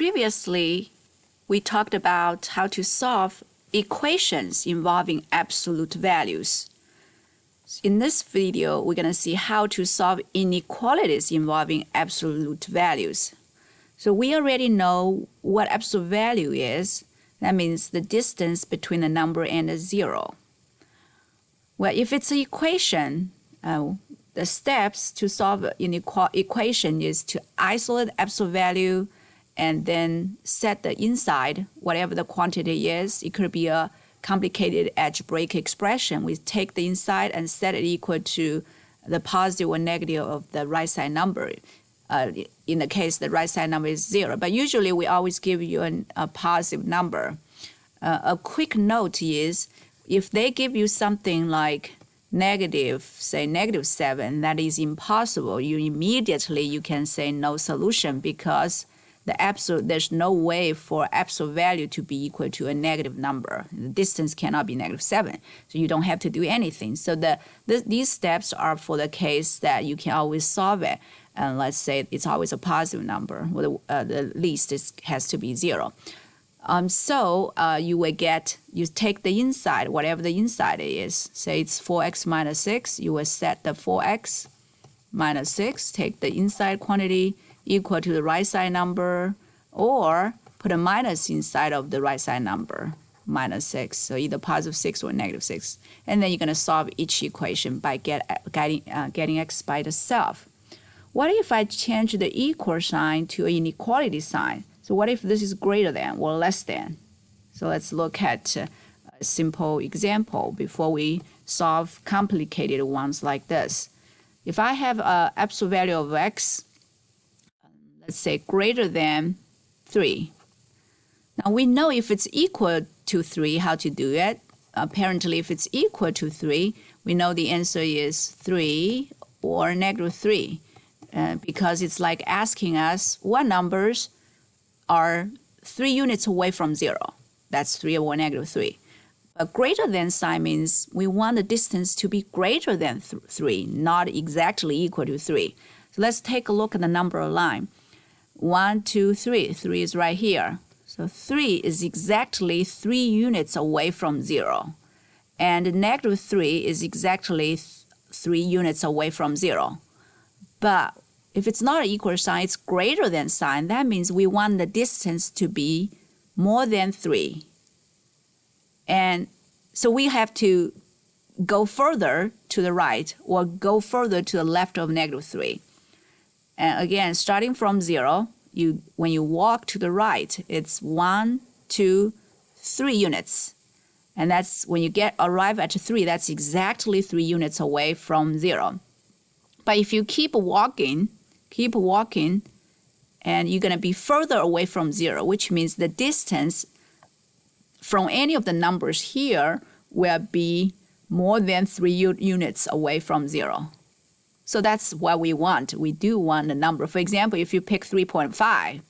previously, we talked about how to solve equations involving absolute values. In this video, we're going to see how to solve inequalities involving absolute values. So we already know what absolute value is. That means the distance between a number and a zero. Well, if it's an equation, the steps to solve an equation is to isolate absolute value and then set the inside, whatever the quantity is. It could be a complicated algebraic expression. We take the inside and set it equal to the positive or negative of the right side number. In the case, the right side number is 0. But usually, we always give you a positive number. A quick note is, if they give you something like negative, say -7, that is impossible. You can say no solution, because there's no way for absolute value to be equal to a negative number. The distance cannot be -7, so you don't have to do anything. So these steps are for the case that you can always solve it. And let's say it's always a positive number. Well, the least has to be 0. You take the inside, whatever the inside is. Say it's 4x minus 6. You will set the 4x minus 6, take the inside quantity equal to the right side number, or put a minus inside of the right side number, minus 6. So either positive 6 or negative 6. And then you're going to solve each equation by getting x by itself. What if I change the equal sign to an inequality sign? So what if this is greater than or less than? So let's look at a simple example before we solve complicated ones like this. If I have an absolute value of x, let's say greater than 3. Now we know if it's equal to 3, how to do it. Apparently, if it's equal to 3, we know the answer is 3 or -3. Because it's like asking us what numbers are 3 units away from 0. That's 3 or -3. But greater than sign means we want the distance to be greater than 3, not exactly equal to 3. So let's take a look at the number line. 1, 2, 3. 3 is right here. So 3 is exactly 3 units away from 0. And -3 is exactly 3 units away from 0. But if it's not an equal sign, it's greater than sign. That means we want the distance to be more than 3. And so we have to go further to the right or go further to the left of -3. And again, starting from 0, when you walk to the right, it's 1, 2, 3 units. And that's when you arrive at 3, that's exactly 3 units away from 0. But if you keep walking, and you're going to be further away from 0, which means the distance from any of the numbers here will be more than 3 units away from 0. So that's what we want. We do want a number. For example, if you pick 3.5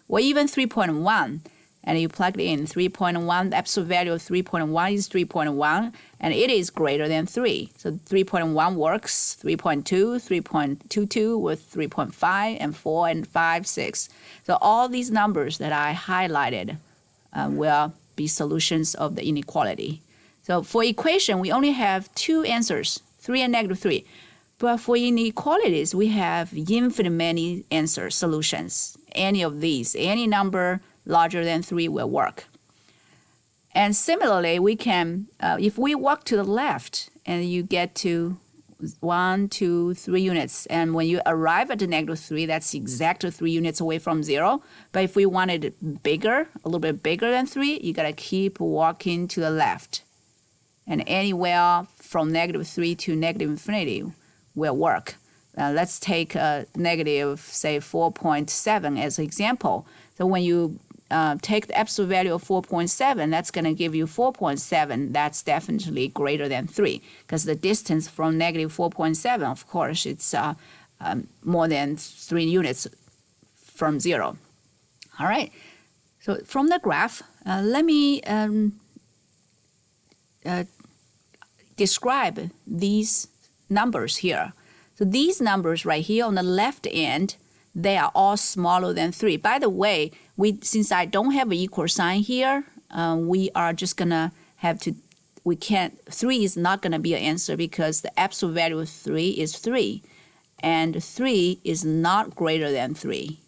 or even 3.1, and you plug it in 3.1, the absolute value of 3.1 is 3.1, and it is greater than 3. So 3.1 works, 3.2, 3.22 with 3.5, and 4, and 5, 6. So all these numbers that I highlighted will be solutions of the inequality. So for equation, we only have 2 answers, 3 and -3. But for inequalities, we have infinite many answers, solutions. Any of these, any number larger than 3 will work. And similarly, we can, if we walk to the left and you get to 1, 2, 3 units, and when you arrive at the -3, that's exactly 3 units away from 0. But if we wanted it bigger, a little bit bigger than 3, you got to keep walking to the left. And anywhere from -3 to -infinity will work. Let's take a negative, say, 4.7 as an example. So when you take the absolute value of 4.7, that's going to give you 4.7. That's definitely greater than 3, because the distance from -4.7, of course, it's more than 3 units from 0. All right. So from the graph, let me describe these numbers here. So these numbers right here on the left end, they are all smaller than 3. By the way, since I don't have an equal sign here, we are just going to have to, 3 is not going to be an answer because the absolute value of 3 is 3. And 3 is not greater than 3.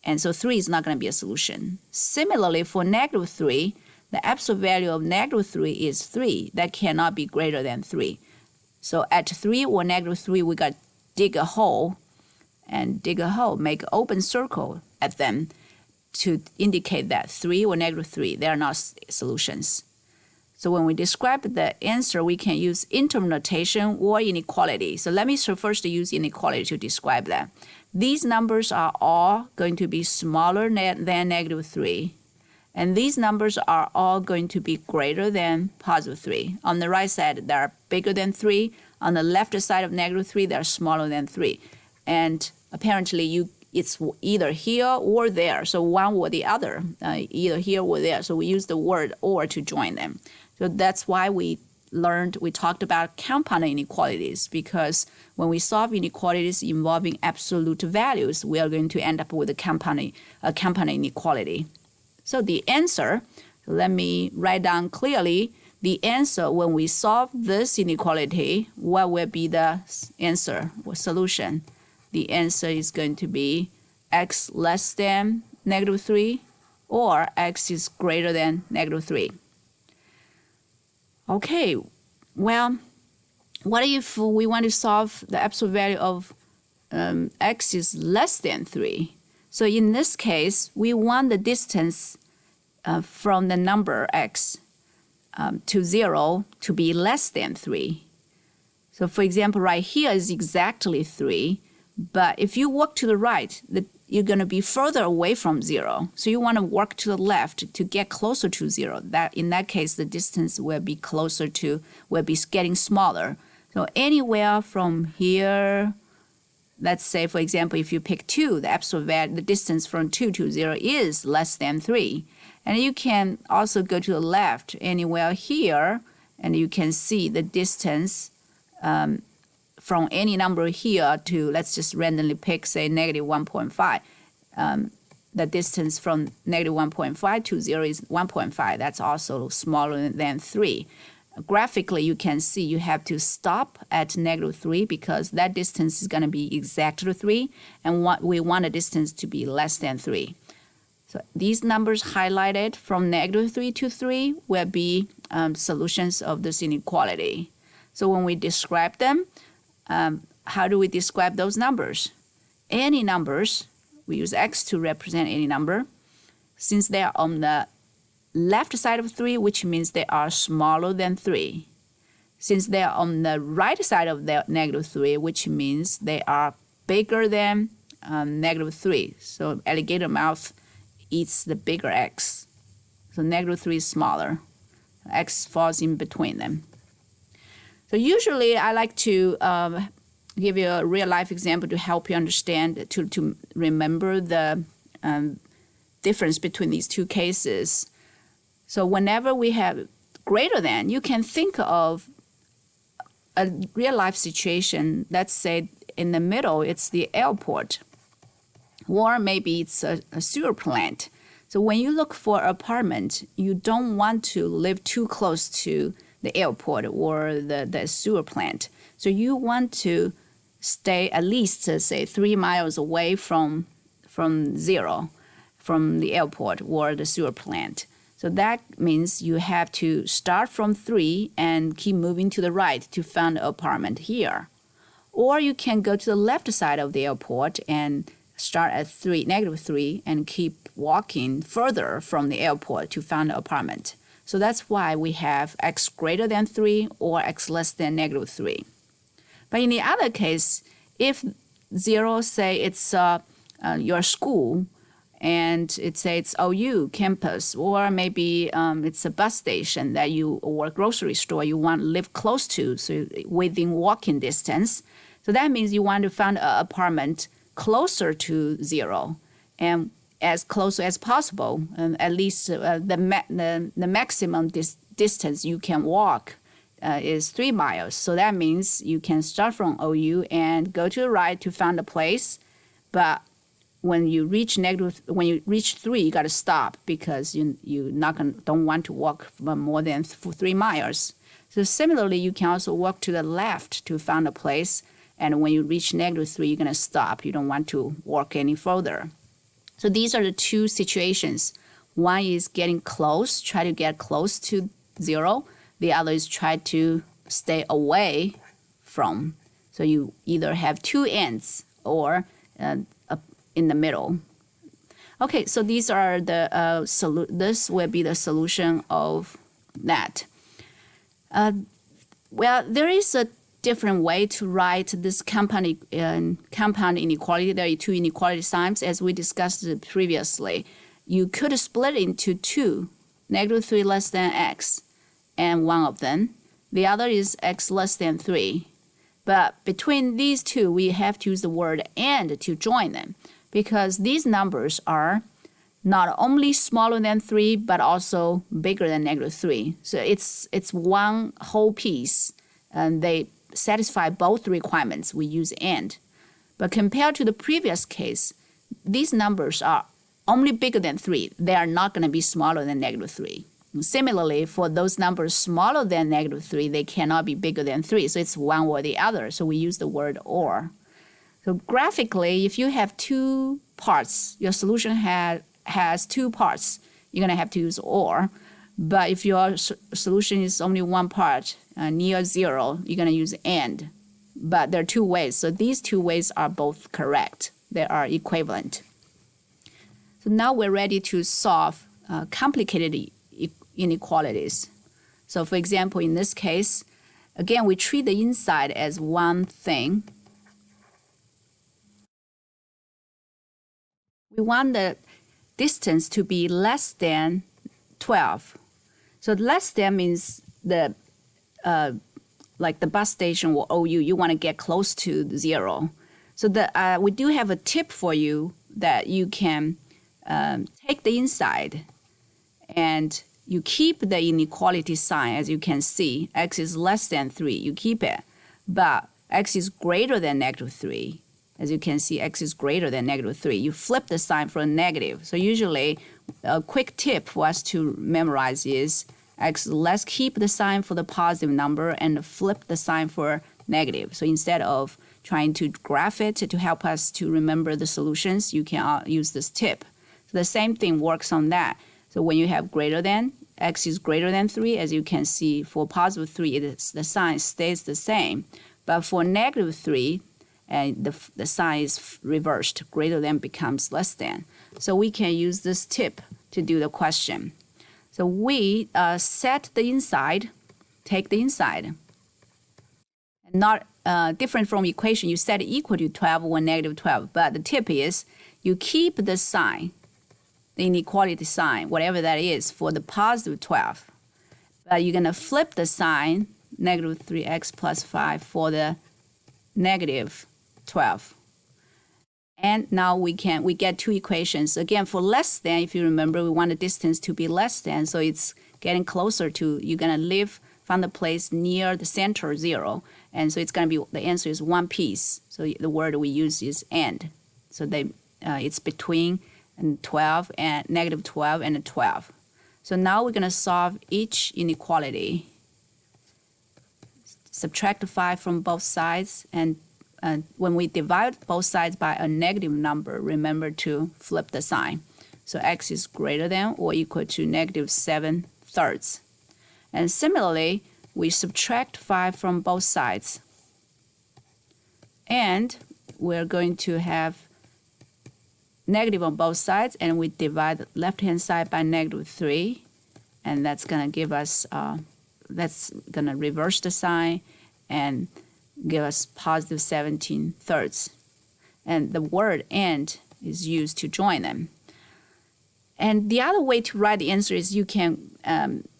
And so 3 is not going to be a solution. Similarly, for negative 3, the absolute value of negative 3 is 3. That cannot be greater than 3. So at 3 or negative 3, we got to dig a hole, make an open circle at them to indicate that 3 or negative 3, they are not solutions. So when we describe the answer, we can use interim notation or inequality. So let me first use inequality to describe that. These numbers are all going to be smaller than negative 3. And these numbers are all going to be greater than positive 3. On the right side, they are bigger than 3. On the left side of negative 3, they are smaller than 3. And apparently, it's either here or there. So one or the other, either here or there. So we use the word or to join them. So that's why we talked about compound inequalities, because when we solve inequalities involving absolute values, we are going to end up with a compound inequality. So the answer, let me write down clearly, the answer when we solve this inequality, what will be the answer or solution? The answer is going to be x less than negative 3 or x is greater than negative 3. Okay, well, what if we want to solve the absolute value of x is less than 3? So in this case, we want the distance from the number x to 0 to be less than 3. So for example, right here is exactly 3, but if you walk to the right, you're going to be further away from 0. So you want to work to the left to get closer to 0. In that case, the distance will be getting smaller. So anywhere from here, let's say, for example, if you pick 2, the absolute value, the distance from 2 to 0 is less than 3. And you can also go to the left anywhere here, and you can see the distance from any number here to, let's just randomly pick, say, negative 1.5. The distance from negative 1.5 to 0 is 1.5. That's also smaller than 3. Graphically, you can see you have to stop at negative 3 because that distance is going to be exactly 3, and we want a distance to be less than 3. So these numbers highlighted from negative 3 to 3 will be solutions of this inequality. So when we describe them, how do we describe those numbers? Any numbers, we use x to represent any number. Since they are on the left side of 3, which means they are smaller than 3. Since they are on the right side of the negative 3, which means they are bigger than negative 3. So alligator mouth eats the bigger x. So negative 3 is smaller. X falls in between them. So usually I like to give you a real-life example to help you understand, to remember the difference between these two cases. So whenever we have greater than, you can think of a real-life situation. Let's say in the middle, it's the airport, or maybe it's a sewer plant. So when you look for an apartment, you don't want to live too close to the airport or the sewer plant. So you want to stay at least, say, 3 miles away from 0, from the airport or the sewer plant. So that means you have to start from 3 and keep moving to the right to find an apartment here. Or you can go to the left side of the airport and start at negative 3, and keep walking further from the airport to find an apartment. So that's why we have x greater than 3 or x less than negative 3. But in the other case, if 0, say it's your school, and it's OU campus, or maybe it's a bus station or a grocery store you want to live close to, so within walking distance. So that means you want to find an apartment closer to 0, and as close as possible, at least the maximum distance you can walk is 3 miles. So that means you can start from OU and go to the right to find a place, but when you reach 3, you got to stop because you don't want to walk more than 3 miles. So similarly, you can also walk to the left to find a place, and when you reach -3, you're going to stop. You don't want to walk any further. So these are the two situations. One is getting close, try to get close to 0. The other is try to stay away from. So you either have two ends or in the middle. Okay, so these are the this will be the solution of that. Well, there is a different way to write this compound inequality. There are two inequality signs, as we discussed previously. You could split into two, -3 less than x, and one of them. The other is x less than 3. But between these two, we have to use the word and to join them, because these numbers are not only smaller than 3, but also bigger than -3. So it's one whole piece, and they satisfy both requirements. We use and. But compared to the previous case, these numbers are only bigger than 3. They are not going to be smaller than -3. Similarly, for those numbers smaller than -3, they cannot be bigger than 3. So it's one or the other. So we use the word or. So graphically, if you have two parts, your solution has two parts, you're going to have to use or. But if your solution is only one part, near 0, you're going to use and. But there are two ways. So these two ways are both correct. They are equivalent. So now we're ready to solve complicated inequalities. So for example, in this case, again, we treat the inside as one thing. We want the distance to be less than 12. So less than means the like the bus station or OU, you want to get close to 0. So we do have a tip for you that you can take the inside and you keep the inequality sign. As you can see, x is less than 3, you keep it. But x is greater than -3. As you can see, x is greater than -3. You flip the sign for a negative. So usually, a quick tip for us to memorize is let's keep the sign for the positive number and flip the sign for negative. So instead of trying to graph it to help us to remember the solutions, you can use this tip. So the same thing works on that. So when you have greater than, x is greater than 3, as you can see, for positive 3, the sign stays the same. But for -3, and the sign is reversed. Greater than becomes less than. So we can use this tip to do the question. So we set the inside, take the inside. Not different from equation, you set it equal to 12 or -12. But the tip is you keep the sign, the inequality sign, whatever that is, for the positive 12. But you're going to flip the sign, -3x plus 5, for the -12. And now we get two equations. Again, for less than, if you remember, we want the distance to be less than, so it's getting closer to, you're going to find a place near the center 0. And so it's going to be, the answer is one piece. So the word we use is and. So it's between 12 and -12 and 12. So now we're going to solve each inequality. Subtract 5 from both sides, and when we divide both sides by a negative number, remember to flip the sign. So x is greater than or equal to -7/3. And similarly, we subtract 5 from both sides. And we're going to have negative on both sides, and we divide the left-hand side by -3. And that's going to give us, that's going to reverse the sign and give us +17/3. And the word and is used to join them. And the other way to write the answer is you can,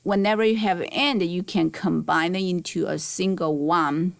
whenever you have and, you can combine it into a single one.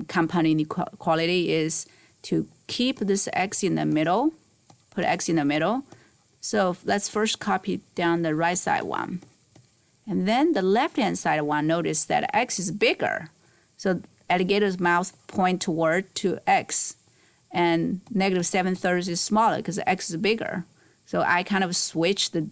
Compound inequality is to keep this x in the middle, put x in the middle. So let's first copy down the right side one. And then the left-hand side one, notice that x is bigger. So alligator's mouth point toward to x. and negative 7/3 is smaller because x is bigger. So I kind of switch the